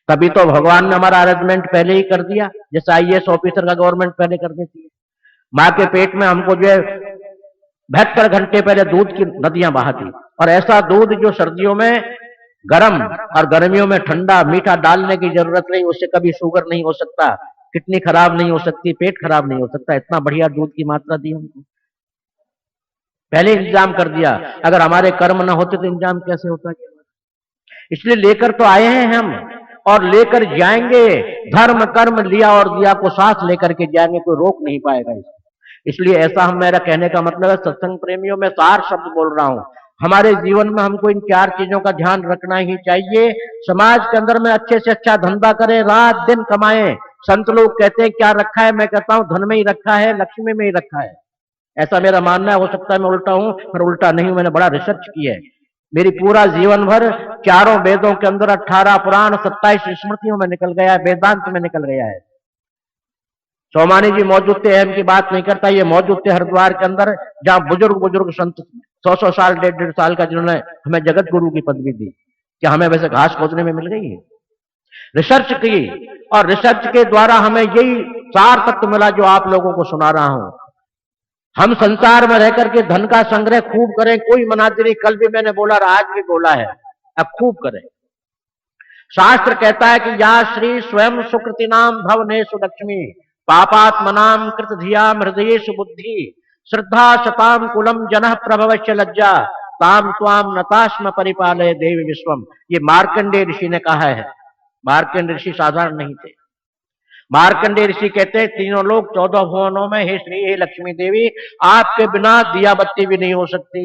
कभी तो भगवान ने हमारा अरेंजमेंट पहले ही कर दिया, जैसे आईएएस ऑफिसर का गवर्नमेंट पहले कर देती है। माँ के पेट में हमको जो है 72 घंटे पहले दूध की नदियां बहा दी, और ऐसा दूध जो सर्दियों में गर्म और गर्मियों में ठंडा, मीठा डालने की जरूरत नहीं, उससे कभी शुगर नहीं हो सकता, किडनी खराब नहीं हो सकती, पेट खराब नहीं हो सकता, इतना बढ़िया दूध की मात्रा दी हमको, पहले इंतजाम कर दिया। अगर हमारे कर्म ना होते तो इंतजाम कैसे होता? इसलिए लेकर तो आए हैं हम, और लेकर जाएंगे। धर्म कर्म लिया और दिया को साथ लेकर के जाएंगे, कोई रोक नहीं पाएगा इसको। इसलिए ऐसा हम, मेरा कहने का मतलब है, सत्संग प्रेमियों में सार शब्द बोल रहा हूं, हमारे जीवन में हमको इन 4 चीजों का ध्यान रखना ही चाहिए। समाज के अंदर में अच्छे से अच्छा धंधा करें, रात दिन कमाएं। संत लोग कहते हैं क्या रखा है, मैं कहता हूं धन में ही रखा है, लक्ष्मी में ही रखा है, ऐसा मेरा मानना है। हो सकता है मैं उल्टा हूं, पर उल्टा नहीं हूं, मैंने बड़ा रिसर्च किया है। मेरी पूरा जीवन भर चारों वेदों के अंदर 18 पुराण 27 स्मृतियों में निकल गया है, वेदांत में निकल गया है। सोमानी जी मौजूद थे, अहम की बात नहीं करता, ये मौजूद थे हरिद्वार के अंदर, जहां बुजुर्ग बुजुर्ग संत 100 साल 1.5 साल का, जिन्होंने हमें जगत गुरु की पदवी दी। क्या हमें वैसे घास खोदने में मिल गई है? रिसर्च की, और रिसर्च के द्वारा हमें यही सार तत्व मिला जो आप लोगों को सुना रहा हूं। हम संसार में रह करके धन का संग्रह खूब करें, कोई मनाती नहीं, कल भी मैंने बोला और आज भी बोला है, अब खूब करें। शास्त्र कहता है कि या श्री स्वयं सुकृति नाम भवनेषु लक्ष्मी पापात्मनाम कृत धिया हृदयेषु बुद्धि श्रद्धा शताम कुलम जनः प्रभवश्च लज्जा ताम त्वाम नताश्म परिपालय देवी विश्वम। ये मार्कंडेय ऋषि ने कहा है। मार्कंडेय ऋषि साधारण नहीं थे। मार्कंडेय ऋषि कहते हैं, तीनों लोग 14 भुवनों में, हे श्री हे लक्ष्मी देवी, आपके बिना दिया बत्ती भी नहीं हो सकती।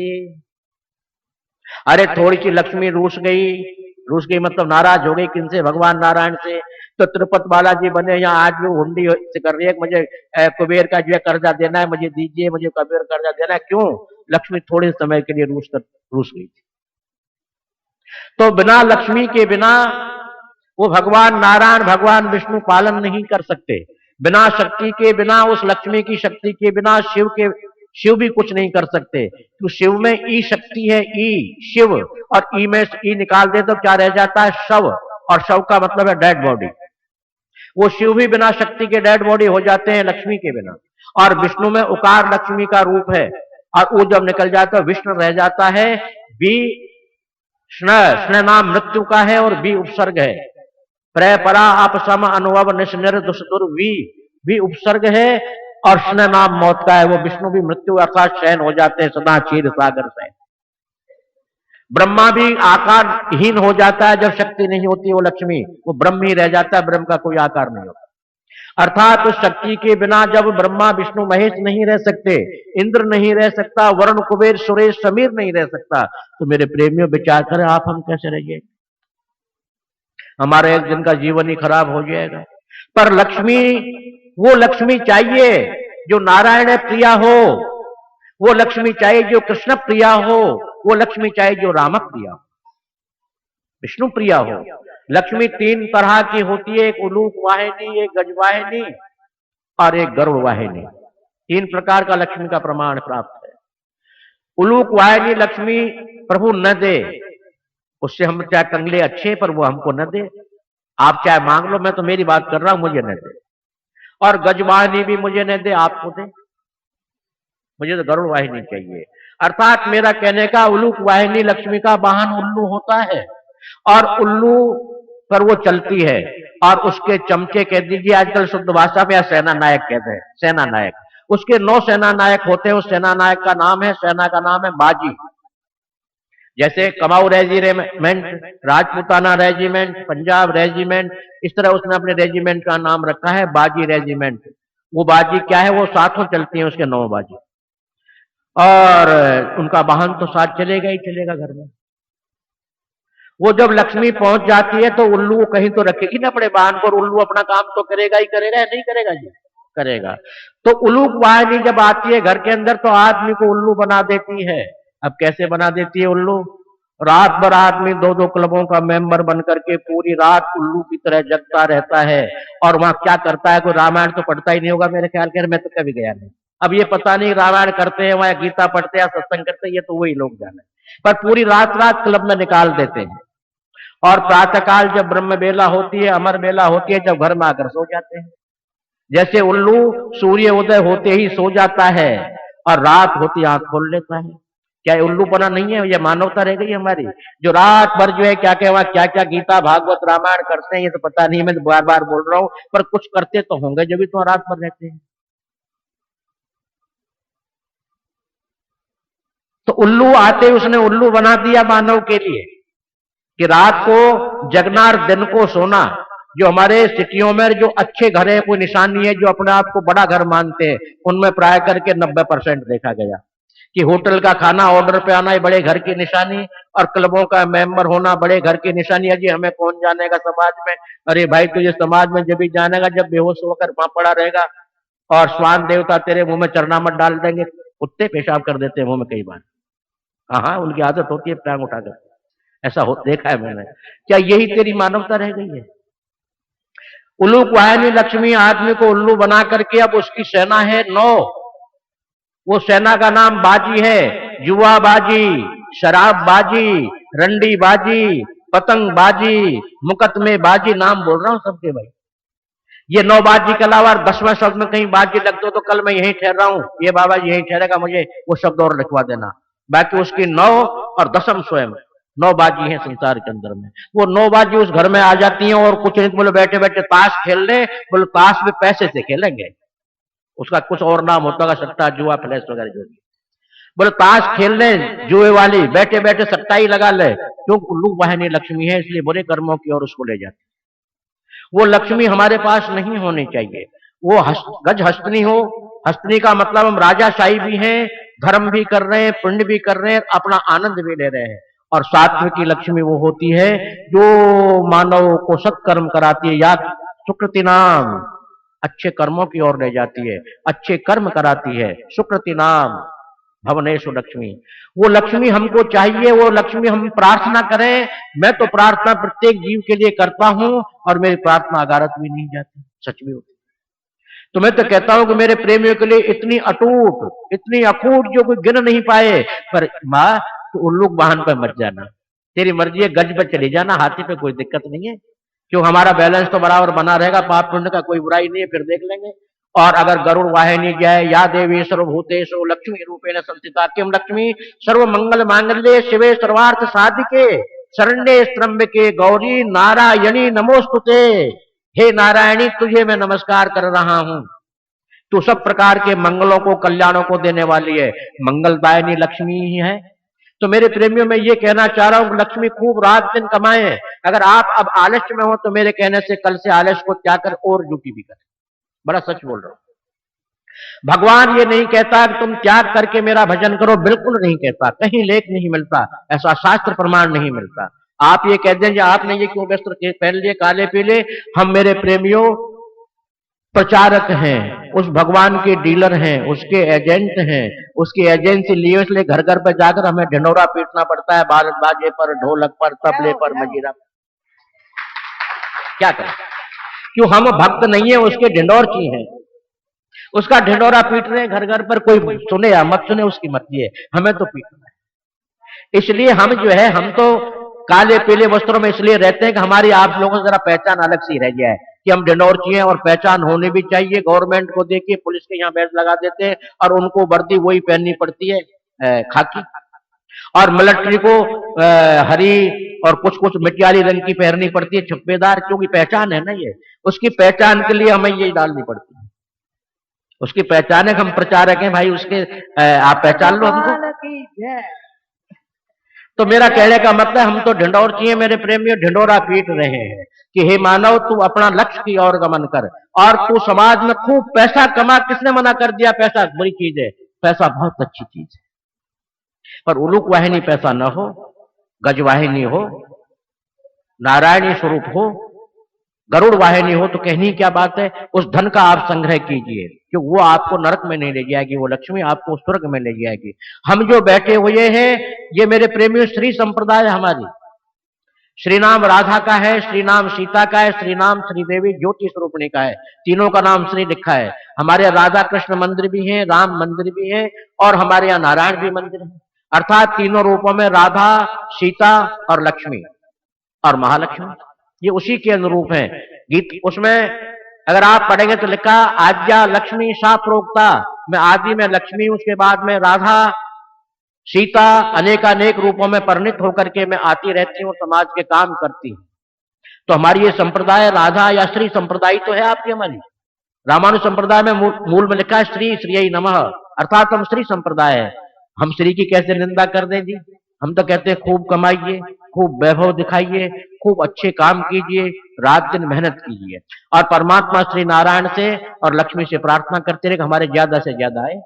अरे थोड़ी सी लक्ष्मी रूस गई मतलब नाराज हो गई, किनसे? भगवान नारायण से। तो तिरुपति बालाजी बने, यहाँ आज भी हुंडी से कर रही है, मुझे कुबेर का जो है कर्जा देना है, मुझे दीजिए, मुझे कुबेर कर्जा देना है। क्यों? लक्ष्मी थोड़े समय के लिए रूस गई थी। तो बिना लक्ष्मी के बिना वो भगवान नारायण भगवान विष्णु पालन नहीं कर सकते। बिना शक्ति के, बिना उस लक्ष्मी की शक्ति के बिना शिव भी कुछ नहीं कर सकते। तो शिव में ई शक्ति है, ई शिव, और ई में ई निकाल दे तो क्या रह जाता है? शव, और शव का मतलब है डेड बॉडी। वो शिव भी बिना शक्ति के डेड बॉडी हो जाते हैं लक्ष्मी के बिना। और विष्णु में उकार लक्ष्मी का रूप है, और वो जब निकल जाता है विष्णु रह जाता है। बी स्न नाम मृत्यु का है, और बी उपसर्ग है। प्र परा अपसम अनुभव निष्निर दुष्दुर भी उपसर्ग है, और स्न नाम मौत का है। वो विष्णु भी मृत्यु अर्थात शयन हो जाते हैं सदा क्षीर सागर से। ब्रह्मा भी आकारहीन हो जाता है जब शक्ति नहीं होती, वो लक्ष्मी, वो ब्रह्म ही रह जाता है, ब्रह्म का कोई आकार नहीं होता। अर्थात उस शक्ति के बिना जब ब्रह्मा विष्णु महेश नहीं रह सकते, इंद्र नहीं रह सकता, वरुण कुबेर सुरेश समीर नहीं रह सकता, तो मेरे प्रेमियों विचार करें आप हम कैसे रहिए? हमारा एक दिन का जीवन ही खराब हो जाएगा। पर लक्ष्मी, वो लक्ष्मी चाहिए जो नारायण प्रिया हो, वो लक्ष्मी चाहिए जो कृष्ण प्रिया हो, वो लक्ष्मी चाहिए जो राम प्रिया हो, विष्णु प्रिया हो। लक्ष्मी 3 तरह की होती है, एक उलूक वाहिनी, एक गजवाहिनी, और एक गरुड़ वाहिनी। 3 प्रकार का लक्ष्मी का प्रमाण प्राप्त है। उलूक वाहिनी लक्ष्मी प्रभु न दे, उससे हम चाहे कंगले अच्छे, पर वो हमको न दे। आप चाहे मांग लो, मैं तो मेरी बात कर रहा हूं, मुझे न दे। और गजवाहिनी भी मुझे न दे, आपको दे। मुझे तो गरुड़ वाहिनी चाहिए। अर्थात मेरा कहने का, उलूक वाहिनी लक्ष्मी का वाहन उल्लू होता है, और उल्लू पर वो चलती है, और उसके चमचे कह दीजिए आजकल शुद्ध भाषा में, या सेना नायक कहते हैं, सेना नायक। उसके 9 सेना नायक होते हैं। उस सेना नायक का नाम है, सेना का नाम है बाजी। जैसे Kumaon regiment, Rajputana regiment, Punjab regiment, इस तरह उसने अपने रेजिमेंट का नाम रखा है बाजी रेजिमेंट। वो बाजी क्या है? वो साथों चलती है उसके 9 बाजी, और उनका वाहन तो साथ चलेगा ही चलेगा घर में। वो जब लक्ष्मी पहुंच जाती है तो उल्लू कहीं तो रखेगी ना अपने वाहन को, उल्लू अपना काम तो करेगा ही करेगा, या नहीं करेगा जी? करेगा। तो उल्लू वाहिनी जब आती है घर के अंदर तो आदमी को उल्लू बना देती है। अब कैसे बना देती है उल्लू? रात भर आदमी 2-2 क्लबों का मेंबर बन करके पूरी रात उल्लू की तरह जगता रहता है, और वहां क्या करता है? कोई रामायण तो पढ़ता ही नहीं होगा मेरे ख्याल के, मैं तो कभी गया नहीं। अब ये पता नहीं रामायण करते हैं वहां, गीता पढ़ते हैं, सत्संग करते हैं, ये तो वही लोग जाने। पर पूरी रात क्लब में निकाल देते हैं, और प्रातःकाल जब ब्रह्म बेला होती है, अमर बेला होती है, जब घर में आकर सो जाते हैं। जैसे उल्लू सूर्य उदय होते ही सो जाता है और रात होती आंख खोल लेता है। क्या उल्लूपना नहीं है? ये मानवता रह गई हमारी, जो रात भर जो है क्या क्या गीता भागवत रामायण करते हैं, ये तो पता नहीं, मैं तो बार बार बोल रहा हूं, पर कुछ करते तो होंगे जब भी तो रात भर रहते हैं। तो उल्लू आते उसने उल्लू बना दिया मानव के लिए कि रात को जगना और दिन को सोना। जो हमारे सिटियों में जो अच्छे घर है, कोई निशानी है, जो अपने आप को बड़ा घर मानते हैं, उनमें प्राय करके 90% देखा गया कि होटल का खाना ऑर्डर पे आना ही बड़े घर की निशानी, और क्लबों का मेंबर होना बड़े घर की निशानी है। जी हमें कौन जानेगा समाज में? अरे भाई तुझे समाज में जब भी जानेगा जब बेहोश होकर वहां पड़ा रहेगा और स्वान देवता तेरे मुंह में चरना मत डाल देंगे। कुत्ते पेशाब कर देते हैं मुंह में कई बार। हाँ, उनकी आदत होती है टांग उठाकर, ऐसा हो देखा है मैंने। क्या यही तेरी मानवता रह गई है? उल्लू वाहिनी लक्ष्मी आदमी को उल्लू बना करके अब उसकी सेना है 9। वो सेना का नाम बाजी है, जुआ बाजी, शराब बाजी, रंडी बाजी, पतंग बाजी, मुकदमे बाजी, नाम बोल रहा हूं सबके भाई। ये 9 बाजी के अलावा 10वें शब्द में कहीं बाजी लग दो तो कल मैं यहीं ठहर रहा हूं, ये बाबा यहीं ठहरेगा, मुझे वो शब्द और लिखवा देना। बाकी उसकी 9 और 10म स्वयं 9 बाजी है संसार के अंदर में। वो 9 बाजी उस घर में आ जाती हैं और कुछ नहीं बोले बैठे बैठे ताश खेल ले, बोले ताश भी पैसे से खेलेंगे, उसका कुछ और नाम होता है सट्टा जुआ फ्लैश वगैरह जो भी। बोले ताश खेल ले जुए वाली, बैठे बैठे सट्टा ही लगा ले, क्यों? उल्लू वाहिनी लक्ष्मी है इसलिए बुरे कर्मों की ओर उसको ले जाती। वो लक्ष्मी हमारे पास नहीं होनी चाहिए। वो गज हस्तनी हो। हस्तनी का मतलब हम राजाशाही भी हैं, धर्म भी कर रहे हैं, पुण्य भी कर रहे हैं, अपना आनंद भी ले रहे हैं। और सात्विक की लक्ष्मी वो होती है जो मानव को सत्कर्म कराती है, या सुकृति नाम, अच्छे कर्मों की ओर ले जाती है, अच्छे कर्म कराती है। सुकृति नाम भवनेशु लक्ष्मी, वो लक्ष्मी हमको चाहिए। वो लक्ष्मी हम प्रार्थना करें, मैं तो प्रार्थना प्रत्येक जीव के लिए करता हूं और मेरी प्रार्थना अगारत भी नहीं जाती, सच में होती। तो मैं तो कहता हूं कि मेरे प्रेमियों के लिए इतनी अटूट, इतनी अकूट जो कोई गिन नहीं पाए। पर मां तो उल्लू वाहन पर मत जाना, तेरी मर्जी है, गज पर चली जाना, हाथी पे कोई दिक्कत नहीं है, क्यों? हमारा बैलेंस तो बराबर बना रहेगा, पाप पुण्य का कोई बुराई नहीं है, फिर देख लेंगे। और अगर गरुड़ वाहिनी जाए, या देवी सर्वभूतेषु लक्ष्मी रूपेण संस्थिता, किम लक्ष्मी सर्व मंगल मांगल्ये शिवे सर्वार्थ साधिके शरण्ये त्र्यंबके गौरी नारायणी नमोस्तुते। हे नारायणी तुझे मैं नमस्कार कर रहा हूं, तू सब प्रकार के मंगलों को कल्याणों को देने वाली है, मंगलदायिनी लक्ष्मी ही है। तो मेरे प्रेमियों में ये कहना चाह रहा हूं कि लक्ष्मी खूब रात दिन कमाए। अगर आप अब आलस्य में हो तो मेरे कहने से कल से आलस्य को त्याग कर और ड्यूटी भी करें, बड़ा सच बोल रहा हूं। भगवान ये नहीं कहता कि तुम त्याग करके मेरा भजन करो, बिल्कुल नहीं कहता, कहीं लेख नहीं मिलता, ऐसा शास्त्र प्रमाण नहीं मिलता। आप ये कह देंगे आपने ये क्यों वस्त्र पहन लिए काले पीले? हम मेरे प्रेमियों प्रचारक हैं, उस भगवान के डीलर हैं, उसके एजेंट हैं, उसकी एजेंसी लिए इसलिए घर घर पर जाकर हमें ढिंडोरा पीटना पड़ता है, बारत बाजे पर, ढोलक पर, तबले पर, मजीरा पर। क्या करें? क्यों? हम भक्त नहीं है, उसके ढिंडोरची हैं, उसका ढिंडोरा पीट रहे हैं घर घर पर। कोई सुने या मत सुने उसकी मर्जी है, हमें तो पीटना है। इसलिए हम जो है, हम तो काले पीले वस्त्रों में इसलिए रहते हैं कि हमारी आप लोगों से जरा पहचान अलग सी रह जाए कि हम ढिंडोरची हैं, और पहचान होनी भी चाहिए। गवर्नमेंट को देखिए, पुलिस के यहाँ बैच लगा देते हैं और उनको वर्दी वही पहननी पड़ती है खाकी, और मिलिट्री को हरी और कुछ कुछ मिटियाली रंग की पहननी पड़ती है छप्पेदार, क्योंकि पहचान है ना, ये उसकी पहचान के लिए हमें ये डालनी पड़ती है। उसकी पहचान है, हम प्रचारक हैं भाई उसके, आप पहचान लो हमको। तो मेरा कहने का मतलब हम तो ढिंडोरची हैं मेरे प्रेमियों, ढिंडोरा पीट रहे हैं कि हे मानव तू अपना लक्ष्य की ओर गमन कर, और तू समाज में खूब पैसा कमा। किसने मना कर दिया? पैसा बुरी चीज है, पैसा बहुत अच्छी चीज है, पर उलूक वाहिनी पैसा न हो, गज वाहिनी हो, नारायणी स्वरूप हो, गरुड़ वाहिनी हो, तो कहनी क्या बात है। उस धन का आप संग्रह कीजिए, कि वो आपको नरक में नहीं ले जाएगी, वो लक्ष्मी आपको स्वर्ग में ले जाएगी। हम जो बैठे हुए हैं ये मेरे प्रेमियों श्री संप्रदाय हमारी, श्री नाम राधा का है, श्री नाम सीता का है, श्री नाम श्रीदेवी ज्योति स्वरूपणी का है, तीनों का नाम श्री लिखा है। हमारे राधा कृष्ण मंदिर भी है, राम मंदिर भी है, और हमारे यहाँ नारायण भी मंदिर है, अर्थात तीनों रूपों में राधा, सीता और लक्ष्मी। और महालक्ष्मी, ये उसी के अनुरूप है। गीत उसमें अगर आप पढ़ेंगे तो लिखा आद्या लक्ष्मी सा प्रोक्ता, मैं आदि में लक्ष्मी, उसके बाद में राधा सीता अनेकानेक रूपों में परिणित होकर के मैं आती रहती हूँ, समाज के काम करती हूँ। तो हमारी ये संप्रदाय राधा या श्री संप्रदाय तो है आपकी हमारी। रामानुज संप्रदाय में मूल में लिखा है श्री श्री नमः, अर्थात हम श्री संप्रदाय है। हम श्री की कैसे निंदा कर दें जी? हम तो कहते हैं खूब कमाइए, खूब वैभव दिखाइए, खूब अच्छे काम कीजिए, रात दिन मेहनत कीजिए, और परमात्मा श्री नारायण से और लक्ष्मी से प्रार्थना करते रहे कि हमारे ज्यादा से ज्यादा आए।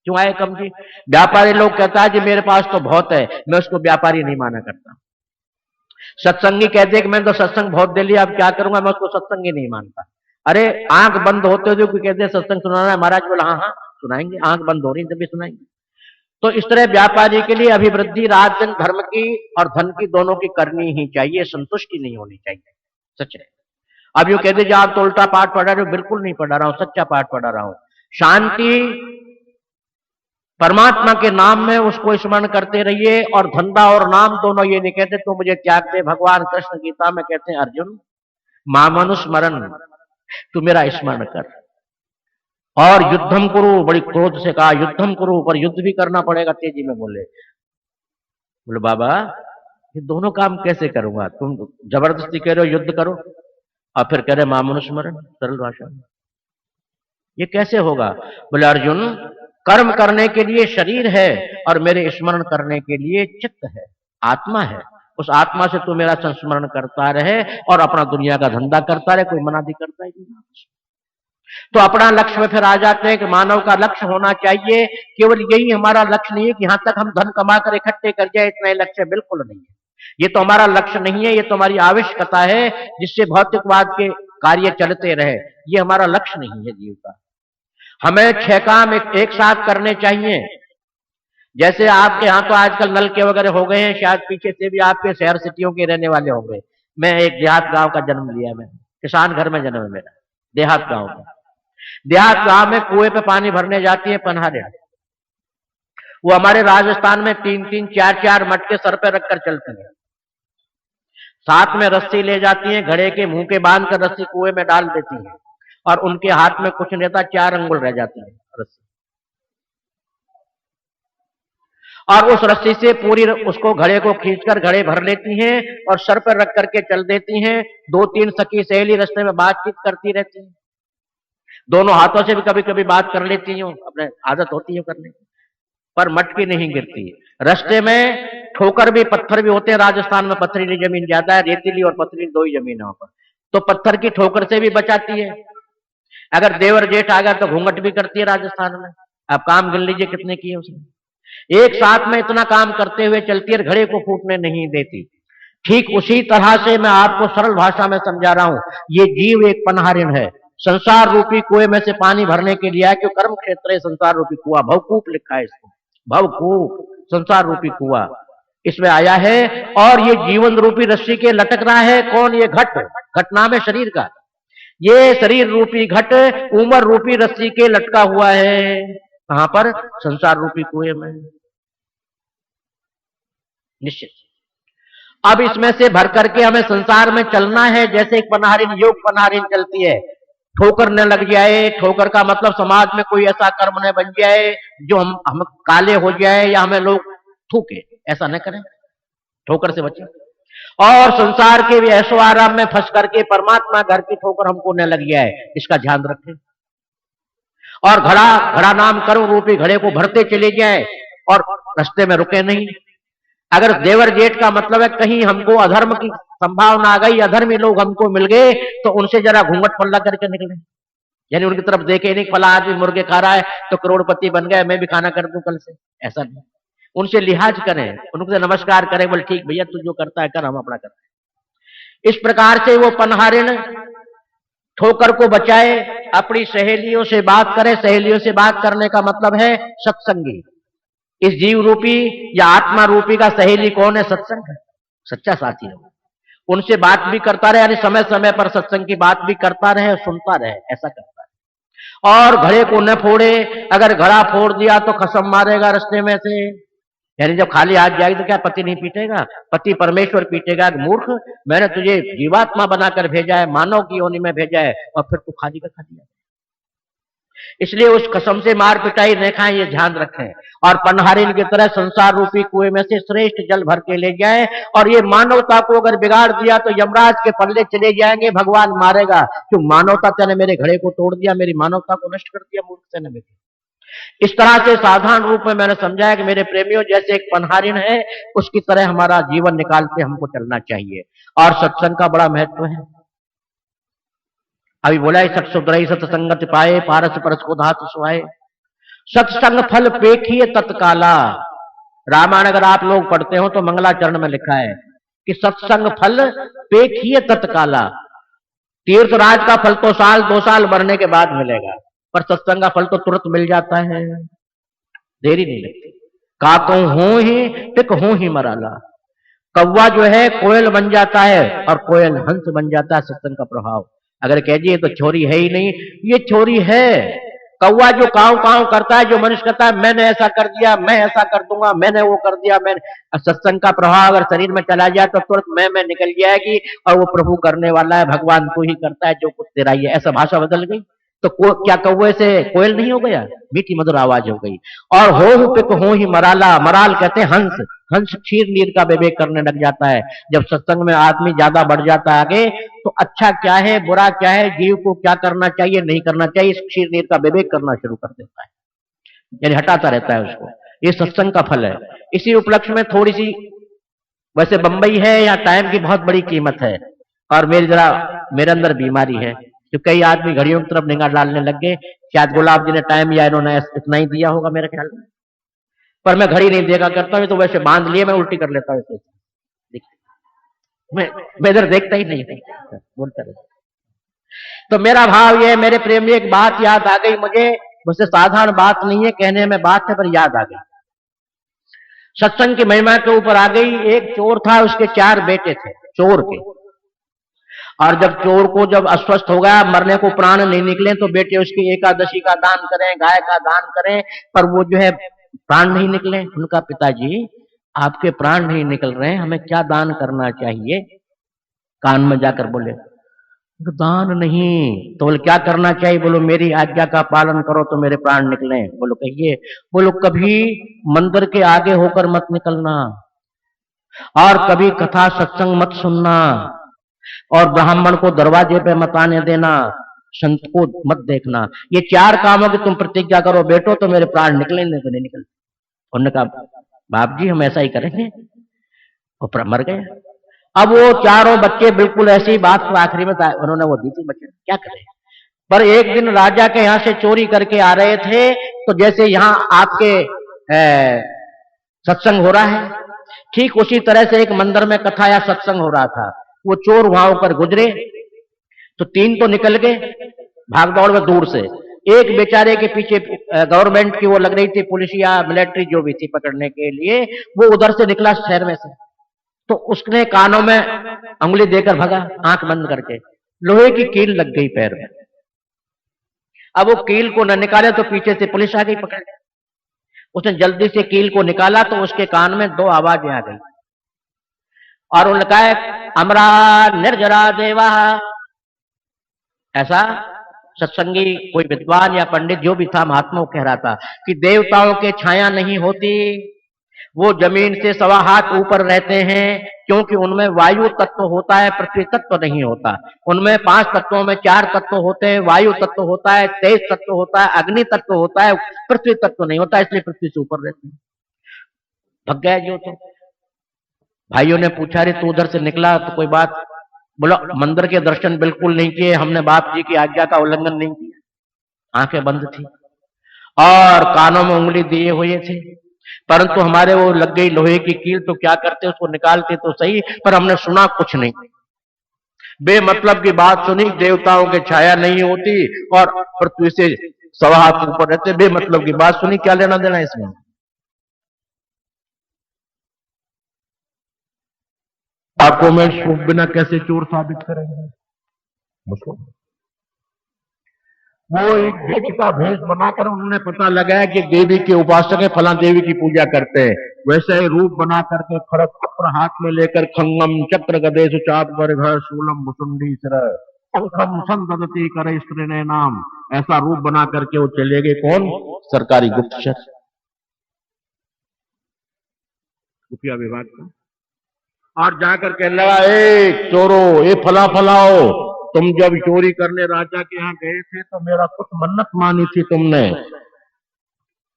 क्यों आए कम जी? व्यापारी लोग कहता है जी मेरे पास तो बहुत है, मैं उसको व्यापारी नहीं माना करता। सत्संगी कहते हैं कि मैंने तो सत्संग बहुत दे लिया, अब क्या करूंगा, मैं उसको सत्संगी नहीं मानता। अरे आंख बंद होते हुए कोई कहते हैं सत्संग सुनाना है, महाराज बोला हाँ हाँ सुनाएंगे, आंख बंद हो रही तभी सुनाएंगे। तो इस तरह व्यापारी के लिए अभिवृद्धि रात दिन धर्म की और धन की दोनों की करनी ही चाहिए, संतुष्टि नहीं होनी चाहिए। सच है। अब यूं कहते आप तो उल्टा पाठ पढ़ा रहे हो, बिल्कुल नहीं पढ़ा रहा हूं, सच्चा पाठ पढ़ा रहा हूं। शांति परमात्मा के नाम में उसको स्मरण करते रहिए, और धंधा और नाम दोनों ये नहीं कहते तो मुझे त्याग दे। भगवान कृष्ण गीता में कहते हैं अर्जुन मामनुस्मरण, तू मेरा स्मरण कर, और युद्धम करो, बड़ी क्रोध से कहा युद्धम करो, पर युद्ध भी करना पड़ेगा, तेजी में बोले बाबा ये दोनों काम कैसे करूंगा? तुम जबरदस्ती कह रहे हो युद्ध करो और फिर कह रहे मामनुस्मरण, सरल भाषा में ये कैसे होगा? बोले अर्जुन कर्म करने के लिए शरीर है और मेरे स्मरण करने के लिए चित्त है, आत्मा है। उस आत्मा से तू मेरा संस्मरण करता रहे और अपना दुनिया का धंधा करता रहे, कोई मना नहीं करता है। तो अपना लक्ष्य में फिर आ जाते हैं कि मानव का लक्ष्य होना चाहिए, केवल यही हमारा लक्ष्य नहीं है कि यहां तक हम धन कमा कर इकट्ठे कर जाए, इतना ही लक्ष्य बिल्कुल नहीं है। ये तो हमारा लक्ष्य नहीं है, ये तो हमारी आवश्यकता है जिससे भौतिकवाद के कार्य चलते रहे। ये हमारा लक्ष्य नहीं है जीव का। हमें 6 काम एक साथ करने चाहिए। जैसे आपके यहाँ तो आजकल नल के वगैरह हो गए हैं, शायद पीछे से भी आपके शहर सिटियों के रहने वाले होंगे। मैं एक देहात गांव का जन्म लिया, मैं किसान घर में जन्म है मेरा, देहात गांव का। देहात गांव में कुएं पे पानी भरने जाती है पनहारे, वो हमारे राजस्थान में 3-3, 4-4 मटके सर पे रखकर चलती है, साथ में रस्सी ले जाती है, घड़े के मुंह के बांध कर रस्सी कुएं में डाल देती है, और उनके हाथ में कुछ नहीं रहता, 4 अंगुल रह जाती है रस्सी, और उस रस्सी से पूरी उसको घड़े को खींचकर घड़े भर लेती हैं और सर पर रख करके चल देती हैं। 2-3 सखी सहेली रास्ते में बातचीत करती रहती हैं, दोनों हाथों से भी कभी कभी बात कर लेती हूँ, अपने आदत होती है करने, पर मटकी नहीं गिरती। रास्ते में ठोकर भी पत्थर भी होते हैं, राजस्थान में पथरीली जमीन ज्यादा है, रेतीली और पथरीली 2 ही जमीन है पर, तो पत्थर की ठोकर से भी बचाती है। अगर देवर जेठ आ गया तो घूंघट भी करती है राजस्थान में। आप काम गिन लीजिए कितने किए उसने। एक साथ में इतना काम करते हुए चलती है, घड़े को फूटने नहीं देती। ठीक उसी तरह से मैं आपको सरल भाषा में समझा रहा हूं, ये जीव एक पनहारिण है, संसार रूपी कुएं में से पानी भरने के लिए, क्यों कर्म क्षेत्र है संसार रूपी कुआं, भवकूप लिखा है इसको, भवकूप संसार रूपी कुआं इसमें आया है, और ये जीवन रूपी रस्सी के लटक रहा है। कौन? ये घट, घटनाम है शरीर का, ये शरीर रूपी घट उम्र रूपी रस्सी के लटका हुआ है। कहां पर? संसार रूपी कुएं में, निश्चित। अब इसमें से भर करके हमें संसार में चलना है, जैसे एक पनहारिन, योग पनहारिन चलती है, ठोकर न लग जाए। ठोकर का मतलब समाज में कोई ऐसा कर्म न बन जाए जो हम काले हो जाए या हमें लोग थूके, ऐसा न करें, ठोकर से बचें। और संसार के भी ऐशो आराम में फंस करके परमात्मा घर की ठोकर हमको न लग जाए, इसका ध्यान रखें। और घड़ा नाम कर्म रूपी घड़े को भरते चले जाए और रास्ते में रुके नहीं। अगर देवर जेठ का मतलब है कहीं हमको अधर्म की संभावना आ गई, अधर्मी लोग हमको मिल गए, तो उनसे जरा घूंघट पल्ला करके निकले, यानी उनकी तरफ देखे नहीं, फला आदमी मुर्गे खा रहा है तो करोड़पति बन गया, मैं भी खाना कर दूं कल से, ऐसा नहीं। उनसे लिहाज करें, उनसे नमस्कार करें, बोले ठीक भैया तू जो करता है कर, हम अपना करते हैं। इस प्रकार से वो पनहारिन ठोकर को बचाए, अपनी सहेलियों से बात करे। सहेलियों से बात करने का मतलब है सत्संगी। इस जीव रूपी या आत्मा रूपी का सहेली कौन है? सत्संग है, सच्चा साथी है। उनसे बात भी करता रहे, यानी समय समय पर सत्संग की बात भी करता रहे, सुनता रहे, ऐसा करता है। और घड़े को न फोड़े, अगर घड़ा फोड़ दिया तो खसम मारेगा रास्ते में से, यानी जब खाली हाथ जाएगी तो क्या पति नहीं पीटेगा? पति परमेश्वर पीटेगा कि मूर्ख, मैंने तुझे जीवात्मा बनाकर भेजा है, मानव की योनि में भेजा है, और फिर तू खाली का खाली है। इसलिए उस कसम से मार पिटाई न खाएं, ये ध्यान रखें, और पनहारिन की तरह संसार रूपी कुएं में से श्रेष्ठ जल भर के ले जाएं। और ये मानवता को अगर बिगाड़ दिया तो यमराज के पल्ले चले जाएंगे, भगवान मारेगा, क्यों मानवता तेने मेरे घड़े को तोड़ दिया, मेरी मानवता को नष्ट कर दिया मूर्ख तेने मेरे। इस तरह से साधारण रूप में मैंने समझाया कि मेरे प्रेमियों, जैसे एक पनहारिन है उसकी तरह हमारा जीवन निकालते हमको चलना चाहिए। और सत्संग का बड़ा महत्व है। अभी बोला है, सत सुधरई सत्संगत पाए, पारस परस को धातु सुहाए, सत्संग फल पेखिए तत्काला। रामायण अगर आप लोग पढ़ते हो तो मंगलाचरण में लिखा है कि सत्संग फल पेखिए तत्काला। तीर्थराज का फल तो साल 2 साल बढ़ने के बाद मिलेगा, पर सत्संग का फल तो तुरंत मिल जाता है, देरी नहीं लगती। काकों हो ही पिक हो ही मराला। कौवा जो है कोयल बन जाता है और कोयल हंस बन जाता है सत्संग का प्रभाव। अगर कह दिए तो छोरी है ही नहीं, ये छोरी है। कौवा जो काव काव करता है, जो मनुष्य करता है मैंने ऐसा कर दिया, मैं ऐसा कर दूंगा, मैंने वो कर दिया, मैंने, सत्संग का प्रभाव अगर शरीर में चला जाए तो तुरंत मैं निकल जाएगी, और वो प्रभु करने वाला है, भगवान को ही करता है, जो कुछ तेरा ही है, ऐसा भाषा बदल गई। तो क्या कौवे से कोयल नहीं हो गया? मीठी मधुर आवाज हो गई। और हो पिक हो ही मराला। मराल कहते हैं हंस। हंस क्षीर नीर का विवेक करने लग जाता है। जब सत्संग में आदमी ज्यादा बढ़ जाता है आगे, तो अच्छा क्या है, बुरा क्या है, जीव को क्या करना चाहिए, नहीं करना चाहिए, इस क्षीर नीर का विवेक करना शुरू कर देता है, यानी हटाता रहता है उसको। ये सत्संग का फल है। इसी उपलक्ष्य में थोड़ी सी, वैसे बंबई है, यहाँ टाइम की बहुत बड़ी कीमत है, और मेरे अंदर बीमारी है, तो कई आदमी घड़ियों की तरफ निगाह डालने लग गए। शायद गुलाब जी ने टाइम या इन्होंने इतना ही दिया होगा मेरे ख्याल में, पर मैं घड़ी नहीं देखा करता हूँ, तो वैसे बांध लिए मैं उल्टी कर लेता हूँ। मैं इधर देखता ही नहीं, बोलता रहता। तो मेरा भाव ये, मेरे प्रेमी, एक बात याद आ गई मुझे, मुझसे साधारण बात नहीं है, कहने में बात है, पर याद आ गई। सत्संग की महिमा के ऊपर आ गई। एक चोर था, उसके 4 बेटे थे चोर के, और जब चोर को जब अस्वस्थ हो गया, मरने को प्राण नहीं निकले, तो बेटे उसकी एकादशी का दान करें, गाय का दान करें, पर वो जो है प्राण नहीं निकले। उनका पिताजी, आपके प्राण नहीं निकल रहे हैं, हमें क्या दान करना चाहिए? कान में जाकर बोले, दान नहीं। तो बोले क्या करना चाहिए? बोलो मेरी आज्ञा का पालन करो तो मेरे प्राण निकले। बोलो कहिए। बोलो कभी मंदिर के आगे होकर मत निकलना, और कभी कथा सत्संग मत सुनना, और ब्राह्मण को दरवाजे पे मत आने देना, संत को मत देखना। ये 4 कामों की तुम प्रतिज्ञा करो बेटो, तो मेरे प्राण निकलेंगे तो नहीं निकलते। उन्होंने कहा बाप जी हम ऐसा ही करेंगे, और मर गए। अब वो 4 बच्चे बिल्कुल ऐसी बात को आखिरी में उन्होंने वो दी थी, बच्चे क्या करें। पर एक दिन राजा के यहां से चोरी करके आ रहे थे, तो जैसे यहां आपके सत्संग हो रहा है, ठीक उसी तरह से एक मंदिर में कथा या सत्संग हो रहा था। वो चोर वहां ऊपर गुजरे, तो 3 तो निकल गए भाग दौड़ में दूर से। एक बेचारे के पीछे गवर्नमेंट की वो लग रही थी, पुलिस या मिलिट्री जो भी थी पकड़ने के लिए, वो उधर से निकला शहर में से। तो उसने कानों में उंगली देकर भगा, आंख बंद करके। लोहे की कील लग गई पैर में। अब वो कील को न निकाले तो पीछे से पुलिस आ गई पकड़। उसने जल्दी से कील को निकाला तो उसके कान में 2 आवाजें आ गई, और उन्होंने कहा अमरा निर्जरा देवा। ऐसा सत्संगी कोई विद्वान या पंडित जो भी था, महात्मा, कह रहा था कि देवताओं के छाया नहीं होती, वो जमीन से 1.25 हाथ ऊपर रहते हैं, क्योंकि उनमें वायु तत्व होता है, पृथ्वी तत्व नहीं होता। उनमें 5 तत्वों में 4 तत्व होते हैं, वायु तत्व होता है, तेज तत्व होता है, अग्नि तत्व होता है, पृथ्वी तत्व नहीं होता, इसलिए पृथ्वी से ऊपर रहते हैं। भग गया जो। तो भाइयों ने पूछा रे तू उधर से निकला तो कोई बात? बोला मंदिर के दर्शन बिल्कुल नहीं किए हमने, बाप जी की आज्ञा का उल्लंघन नहीं किया, आंखें बंद थी और कानों में उंगली दिए हुए थे, परंतु हमारे वो लग गई लोहे की कील। तो क्या करते, उसको निकालते तो सही, पर हमने सुना कुछ नहीं। बेमतलब की बात सुनी, देवताओं की छाया नहीं होती और पृथ्वी से 1.25 हाथ ऊपर रहते, बेमतलब की बात सुनी, क्या लेना देना इसमें? डॉक्यूमेंट प्रूफ बिना कैसे चोर साबित करेंगे? वो एक भेष का भेष बनाकर उन्होंने पता लगाया कि देवी के उपासक है, फला देवी की पूजा करते हैं। वैसे ही रूप बना करके खड़ग चक्र हाथ में लेकर खंगम चक्र गदे सुचाप वर्घ शूलम भुसुंडी सिर शंखम संदधति करे स्त्रीने नाम, ऐसा रूप बना करके वो चले गए। कौन? सरकारी गुप्तचर, खुफिया विभाग का। और जाकर कहने लगा, ए चोरो, ए फला फलाओ, तुम जब चोरी करने राजा के यहाँ गए थे तो मेरा कुछ मन्नत मानी थी तुमने।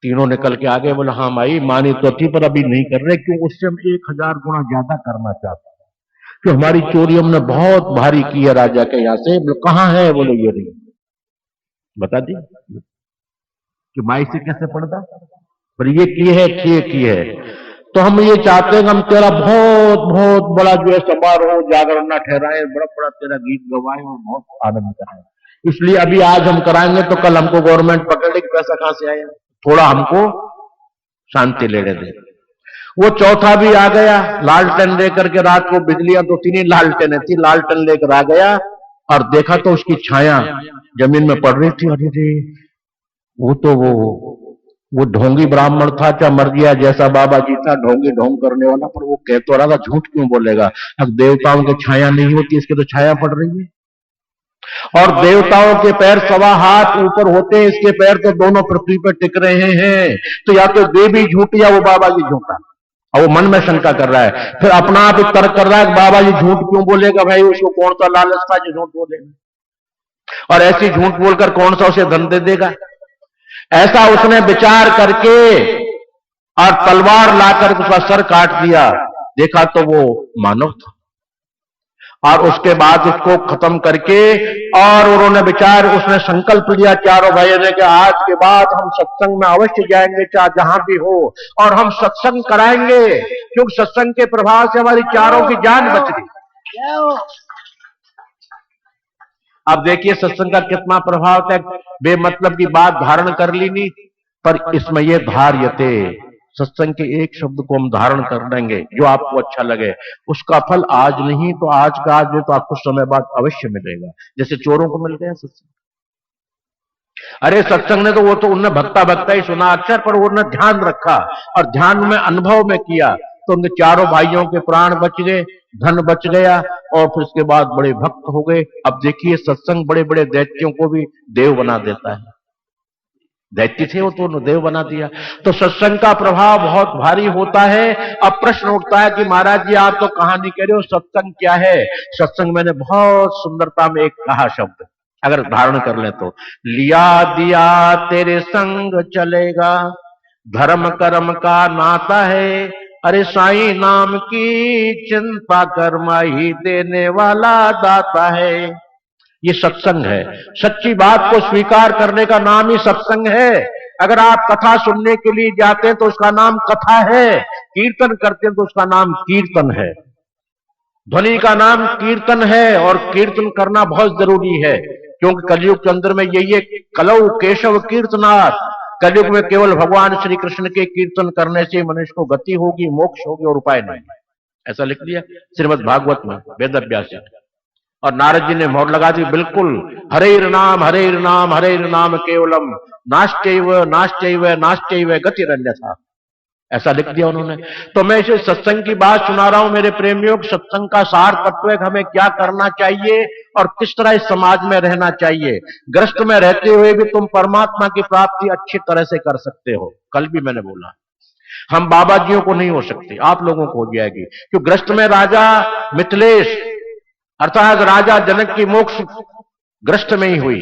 तीनों निकल के आगे बोला, हाँ भाई मानी तो थी पर अभी नहीं कर रहे, क्यों? उससे हम 1000 गुना ज्यादा करना चाहते हैं, कि हमारी चोरी हमने बहुत भारी की है राजा के यहाँ से। बोले कहाँ है? बोले ये नहीं। बता दी कि माई से कैसे पड़ता, पर ये की है, की है। तो हम ये चाहते हैं कि हम तेरा बहुत बहुत बड़ा जो है समारोह जागरण ना ठहराए, बड़ा बड़ा तेरा गीत गवाए और बहुत आनंद कराए। इसलिए अभी आज हम कराएंगे तो कल हमको गवर्नमेंट पकड़ेगी, पैसा कहां से आया? थोड़ा हमको शांति लेने दे। वो चौथा भी आ गया लालटेन लेकर के, रात को बिजलियां तो 3 ही लालटेन थी, लालटेन लेकर आ गया और देखा तो उसकी छाया जमीन में पड़ रही थी। अरे वो तो वो ढोंगी ब्राह्मण था, क्या मर गया जैसा बाबा जी था, ढोंगी ढोंग करने वाला, पर वो कह तो रहा था झूठ क्यों बोलेगा? अब देवताओं की छाया नहीं होती, इसके तो छाया पड़ रही है। और देवताओं के पैर 1.25 हाथ ऊपर होते हैं, इसके पैर तो दोनों पृथ्वी पर टिक रहे हैं। तो या तो देवी झूठी या वो बाबा जी झूठा। और वो मन में शंका कर रहा है, फिर अपना आप तर्क कर रहा है, बाबा जी झूठ क्यों बोलेगा? भाई उसको कौन सा लालच था जो झूठ बोलेगा, और ऐसी झूठ बोलकर कौन सा उसे धन दे देगा? ऐसा उसने विचार करके और तलवार लाकर उसका सर काट दिया। देखा तो वो मानव था। और उसके बाद उसको खत्म करके और उन्होंने विचार, उसने संकल्प लिया चारों भाइयों ने कि आज के बाद हम सत्संग में अवश्य जाएंगे, चाहे जहां भी हो, और हम सत्संग कराएंगे, क्योंकि सत्संग के प्रभाव से हमारी चारों की जान बच गई। अब देखिए सत्संग का कितना प्रभाव था। बेमतलब की बात धारण कर ली नहीं, पर इसमें यह धार्यते, सत्संग के एक शब्द को हम धारण कर लेंगे जो आपको अच्छा लगे, उसका फल आज नहीं तो आज का आज में तो आपको समय बाद अवश्य मिलेगा, जैसे चोरों को मिल गया सत्संग। अरे सत्संग ने तो वो तो उनने भक्ता भक्ता ही सुना अक्षर, पर उन्होंने ध्यान रखा और ध्यान में अनुभव में किया, तो उनके चारों भाइयों के प्राण बच गए, धन बच गया, और फिर उसके बाद बड़े भक्त हो गए। अब देखिए सत्संग बड़े बड़े दैत्यों को भी देव बना देता है। दैत्य थे वो तो देव बना दिया। तो सत्संग का प्रभाव बहुत भारी होता है। अब प्रश्न उठता है कि महाराज जी आप तो कहानी कह रहे हो, सत्संग क्या है? सत्संग मैंने बहुत सुंदरता में एक कहा शब्द, अगर धारण कर ले तो, लिया दिया तेरे संग चलेगा, धर्म कर्म का नाता है, अरे साईं नाम की चिंता कर्मा ही देने वाला दाता है। ये सत्संग है। सच्ची बात को स्वीकार करने का नाम ही सत्संग है। अगर आप कथा सुनने के लिए जाते हैं तो उसका नाम कथा है, कीर्तन करते हैं तो उसका नाम कीर्तन है, ध्वनि का नाम कीर्तन है, और कीर्तन करना बहुत जरूरी है, क्योंकि कलयुग के अंदर में यही है, कलौ केशव कीर्तनाथ, कलयुग में केवल भगवान श्री कृष्ण के कीर्तन करने से मनुष्य को गति होगी, मोक्ष होगी, और उपाय नहीं। ऐसा लिख दिया श्रीमद् भागवत में वेदव्यास जी ने। और नारद जी ने मोहर लगा दी, बिल्कुल, हरेर नाम हरेर नाम हरेर नाम केवलम नास्त्यैव नास्त्यैव नास्त्यैव गतिरन्यथा, ऐसा लिख दिया उन्होंने। तो मैं इसे सत्संग की बात सुना रहा हूं मेरे प्रेमियों। सत्संग का सार तत्व है, हमें क्या करना चाहिए और किस तरह इस समाज में रहना चाहिए। ग्रस्त में रहते हुए भी तुम परमात्मा की प्राप्ति अच्छी तरह से कर सकते हो। कल भी मैंने बोला, हम बाबा जियों को नहीं हो सकते, आप लोगों को हो जाएगी, क्योंकि ग्रस्त में राजा मिथिलेश अर्थात राजा जनक की मोक्ष ग्रस्त में ही हुई।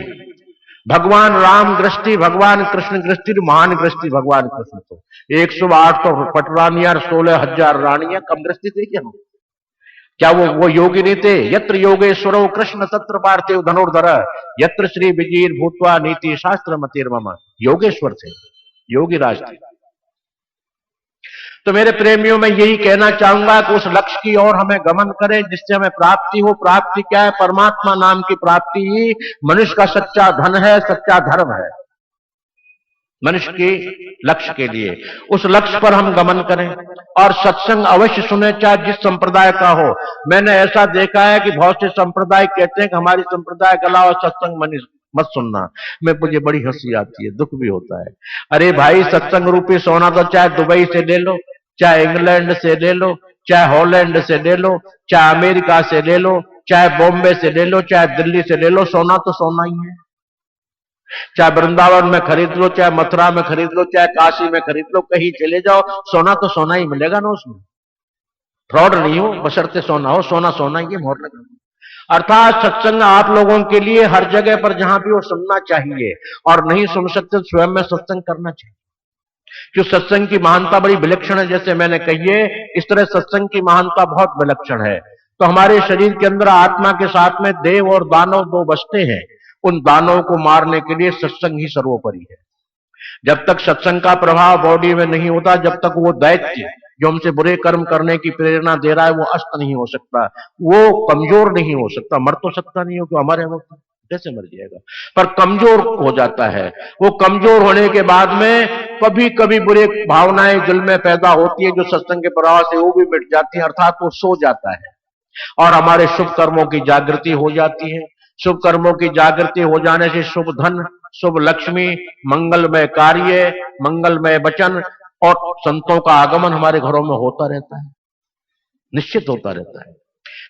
भगवान राम गृहस्थी, भगवान कृष्ण गृहस्थी, महान गृहस्थी भगवान कृष्ण। तो 108 तो पटरानियां, 16,000 रानियां, कम गृहस्थी थी क्या? क्या वो योगी नहीं थे? यत्र योगेश्वरो कृष्ण तत्र पार्थिव धनुर्धर, यत्र श्री विजीर भूतवा नीति शास्त्र मतिर्मम, योगेश्वर थे, योगी राज थे। तो मेरे प्रेमियों में यही कहना चाहूंगा कि उस लक्ष्य की ओर हमें गमन करें जिससे हमें प्राप्ति हो। प्राप्ति क्या है? परमात्मा नाम की प्राप्ति ही मनुष्य का सच्चा धन है, सच्चा धर्म है मनुष्य के लक्ष्य के लिए। उस लक्ष्य पर हम गमन करें और सत्संग अवश्य सुने, चाहे जिस संप्रदाय का हो। मैंने ऐसा देखा है कि बहुत से संप्रदाय कहते हैं कि हमारी संप्रदाय के अलावा सत्संग मत सुनना। मुझे बड़ी हंसी आती है, दुख भी होता है। अरे भाई, सत्संग रूपी सोना तो चाहे दुबई से ले लो, चाहे इंग्लैंड से ले लो, चाहे हॉलैंड से ले लो, चाहे अमेरिका से ले लो, चाहे बॉम्बे से ले लो, चाहे दिल्ली से ले लो, सोना तो सोना ही है। चाहे वृंदावन में खरीद लो, चाहे मथुरा में खरीद लो, चाहे काशी में खरीद लो, कहीं चले जाओ, सोना तो सोना ही मिलेगा ना उसमें। फ्रॉड नहीं हो, बशर्ते सोना हो, सोना सोना ही है, मोहर लगा। अर्थात सत्संग आप लोगों के लिए हर जगह पर जहां भी वो सुनना चाहिए, और नहीं सुन सकते स्वयं में सत्संग करना चाहिए। जो सत्संग की महानता बड़ी विलक्षण है, जैसे मैंने कही है, इस तरह सत्संग की महानता बहुत विलक्षण है। तो हमारे शरीर के अंदर आत्मा के साथ में देव और दानव दो बसते हैं। उन दानवों को मारने के लिए सत्संग ही सर्वोपरि है। जब तक सत्संग का प्रभाव बॉडी में नहीं होता, जब तक वो दैत्य जो हमसे बुरे कर्म करने की प्रेरणा दे रहा है वो अस्त नहीं हो सकता, वो कमजोर नहीं हो सकता। मर तो सकता नहीं हो, क्यों हमारे वक्त कैसे मर जाएगा, पर कमजोर हो जाता है। वो कमजोर होने के बाद में कभी कभी बुरे भावनाएं दिल में पैदा होती है, जो सत्संग के प्रभाव से वो भी मिट जाती है, अर्थात वो सो जाता है और हमारे शुभ कर्मों की जागृति हो जाती है। शुभ कर्मों की जागृति हो जाने से शुभ धन, शुभ लक्ष्मी, मंगलमय कार्य, मंगलमय वचन और संतों का आगमन हमारे घरों में होता रहता है, निश्चित होता रहता है।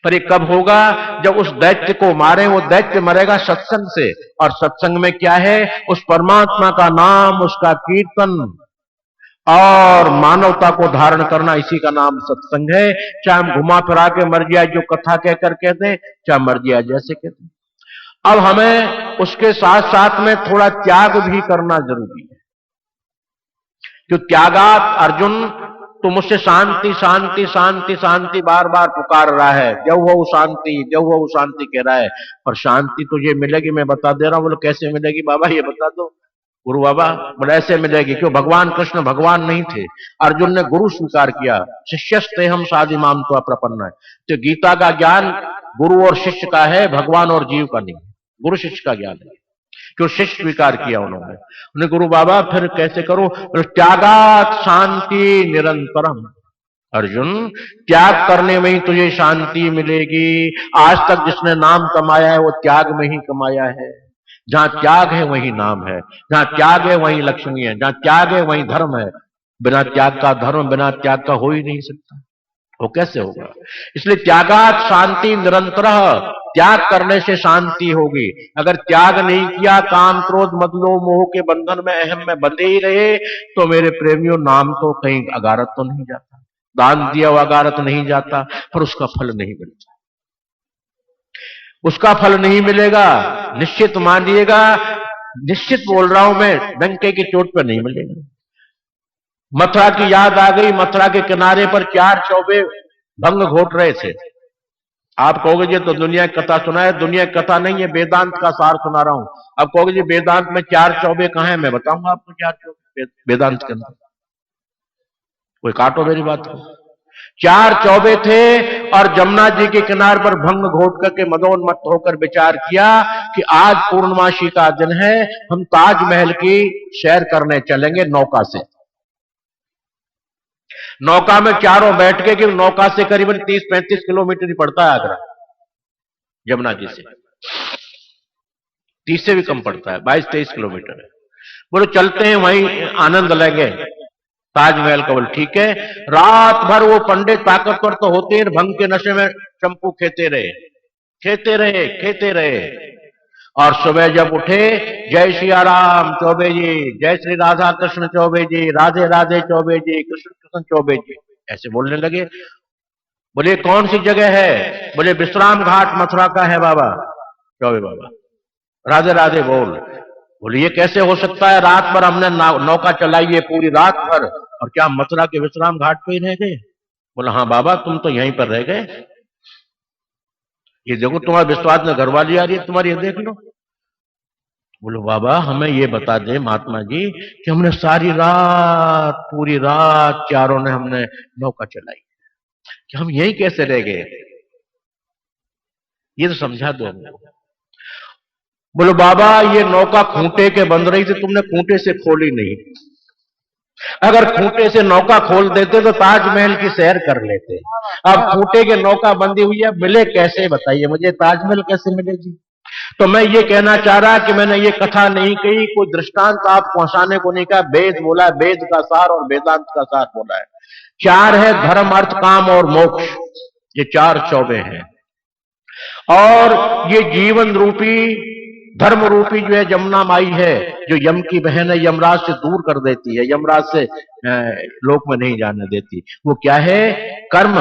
पर ये कब होगा? जब उस दैत्य को मारे। वो दैत्य मरेगा सत्संग से, और सत्संग में क्या है? उस परमात्मा का नाम, उसका कीर्तन और मानवता को धारण करना, इसी का नाम सत्संग है। चाहे हम घुमा फिरा के मर जाए जो कथा कहकर कहते, चाहे मर जाए जैसे कहते। अब हमें उसके साथ साथ में थोड़ा त्याग भी करना जरूरी है। जो त्यागात अर्जुन, तो मुझसे शांति शांति शांति शांति बार बार पुकार रहा है, जब वो शांति, जब वो शांति कह रहा है, पर शांति तुझे मिलेगी, मैं बता दे रहा हूं। बोले कैसे मिलेगी बाबा, ये बता दो। गुरु बाबा बोले ऐसे मिलेगी। क्यों? भगवान कृष्ण भगवान नहीं थे, अर्जुन ने गुरु स्वीकार किया। शिष्यस्ते हम साधिमाम तो अप्रपन्न है। तो गीता का ज्ञान गुरु और शिष्य का है, भगवान और जीव का नहीं। गुरु शिष्य का ज्ञान है, क्यों? शिष्य स्वीकार किया उन्होंने। उन्हें गुरु बाबा फिर कैसे करो? त्यागात शांति निरंतरम। अर्जुन, त्याग करने में ही तुझे शांति मिलेगी। आज तक जिसने नाम कमाया है वो त्याग में ही कमाया है। जहां त्याग है वहीं नाम है, जहां त्याग है वहीं लक्ष्मी है, जहां त्याग है वहीं धर्म है। बिना त्याग का धर्म, बिना त्याग का हो ही नहीं सकता। वो कैसे होगा? इसलिए त्यागात शांति निरंतर। त्याग करने से शांति होगी। अगर त्याग नहीं किया, काम क्रोध मद लोभ मोह के बंधन में अहम में बंधे ही रहे, तो मेरे प्रेमियों नाम तो कहीं अगारत तो नहीं जाता, दान दिया हुआ अगारत नहीं जाता, पर उसका फल नहीं मिलता। उसका फल नहीं मिलेगा, निश्चित मानिएगा। निश्चित बोल रहा हूं मैं, डंके की चोट पर नहीं मिलेगा। मथुरा की याद आ गई। मथुरा के किनारे पर 4 चौबे भंग घोट रहे थे। आप कहोगे जी तो दुनिया की कथा सुना है। दुनिया की कथा नहीं है, वेदांत का सार सुना रहा हूं। अब कहोगे जी वेदांत में 4 चौबे कहां है? मैं बताऊंगा आपको 4 चौबे वेदांत के अंदर। कोई काटो मेरी बात को। 4 चौबे थे और जमुना जी के किनार पर भंग घोट करके मदोन्मत्त होकर विचार किया कि आज पूर्णमासी का दिन है, हम ताजमहल की सैर करने चलेंगे नौका से। नौका में चारों बैठ के, कि नौका से करीबन 30-35 किलोमीटर ही पड़ता है आगरा, जमुना जी से 30 से भी कम पड़ता है, 22-23 किलोमीटर है। बोलो चलते हैं, वहीं आनंद लेंगे ताजमहल का। बोल ठीक है। रात भर वो पंडित ताकतवर तो होते हैं, भंग के नशे में चंपू खेते रहे, खेते रहे, खेते रहे। और सुबह जब उठे, जय सिया राम चौबे जी, जय श्री राधा कृष्ण चौबे जी, राधे राधे चौबे जी, कृष्ण कृष्ण चौबे जी, ऐसे बोलने लगे। बोले कौन सी जगह है? बोले विश्राम घाट मथुरा का है बाबा। चौबे बाबा राधे राधे बोल। बोले ये कैसे हो सकता है? रात भर हमने नौका चलाई है, पूरी रात भर, और क्या मथुरा के विश्राम घाट पे ही रह गए? बोला हाँ बाबा, तुम तो यहीं पर रह गए। ये देखो तुम्हारे विश्वास में घरवाली आ रही है तुम्हारी, ये देख लो। बोलो बाबा हमें ये बता दे महात्मा जी कि हमने सारी रात, पूरी रात चारों ने हमने नौका चलाई, कि हम यहीं कैसे रह गए? ये तो समझा दो हमने। बोलो बाबा ये नौका खूंटे के बंद रही थी, तुमने खूंटे से खोली नहीं। अगर खूंटे से नौका खोल देते तो ताजमहल की सैर कर लेते। अब खूंटे के नौका बंदी हुई है, मिले कैसे बताइए मुझे? ताजमहल कैसे मिलेगी? तो मैं ये कहना चाह रहा कि मैंने ये कथा नहीं कही, कोई दृष्टांत आप पहुंचाने को नहीं कहा। वेद बोला है, वेद का सार और वेदांत का सार बोला है। चार है, धर्म अर्थ काम और मोक्ष, ये चार चौबे हैं। और ये जीवन रूपी धर्म रूपी जो है जमुना माई है, जो यम की बहन है, यमराज से दूर कर देती है, यमराज से लोक में नहीं जाने देती। वो क्या है? कर्म,